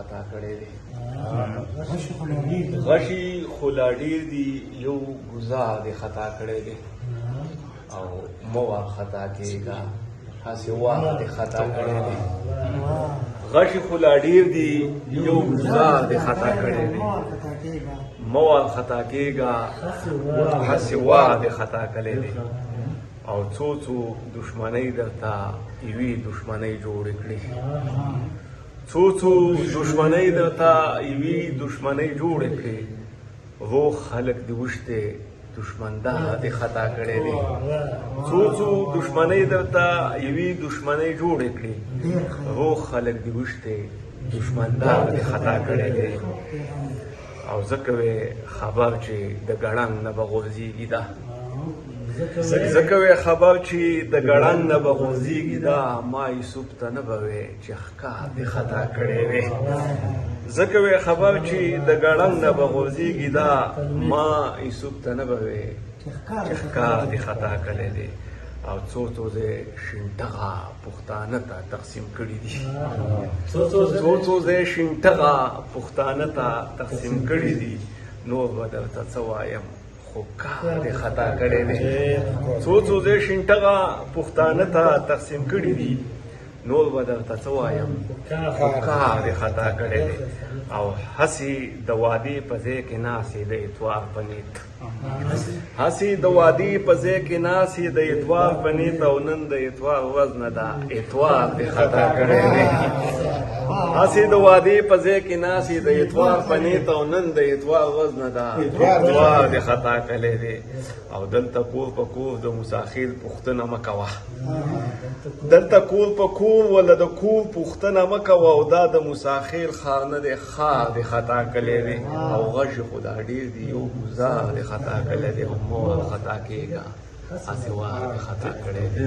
خطا کړی دی غشي خو لا ډېر دي یو ګزار دې خطا کړی دی او مه وارخطا کېږه هسې واره دې خطا کړی دی غشي خو لا ډېر دي یو ګزار دې خطا کړی دی مه وارخطا کېږه هسې واره دې خطا کړی دی او څو څو دشمنۍ درته یوې دشمنۍ جوړې کړي څو څو دشمنۍ درته یوې دشمنۍ جوړې کړي هو خلک دې وشتې دشمندار دې خطا کړی دی څو څو دشمنۍ درته یوې دشمنۍ جوړې کړي هو خلک دې وشتې دشمندار دې خطا کړی دی او ځکه وې خبر چې د ګړنګ نه به غورځېږي ده ځکه وې خبر چې د ګړنګ نه به غورځېږي دا ما یوسف ته نه به وې چې ښکار دې خطا کړی دی ځکه وې خبر چې د ګړنګ نه به غورځېږي دا ما یوسف ته نه به وې چې ښکار دې خطا کړی دی او څو څو ځای شینټغه پښتانه ته تقسیم کړي دي څو څو ځای شینټغه پښتانه ته تقسیم کړي دي نور به درته څه وایم خو کار دې خطا کړی دی څو څو ځای شینټغه پښتانه ته تقسیم کړي دي نور به درته څه وایم خو کار دې خطا کړی دی او هسې د وادي په ځای کې ناستې د اتوار په نیت هسې د وادي په ځای کې ناستې د اتوار په نیت او نن د اتوار ورځ نه ده اتوار دې خطا کړی دی هسې د وادي په ځای کې ناستې د اتوار په نیت او نن د اتوار ورځ نه ده اتوار دې خطا کړی دی او دلته کور په کور د موساخیل پوښتنه مه کوه دلته کور په کور ولا د کور پوښتنه مه کوه او دا د موساخیل ښار نه دی ښار دې خطا کړی دی او غشي خو دا ډېر دي یو ګزار دې خطا کړی دی او مه وارخطا کېږه هسې وار دې خطا کړی دی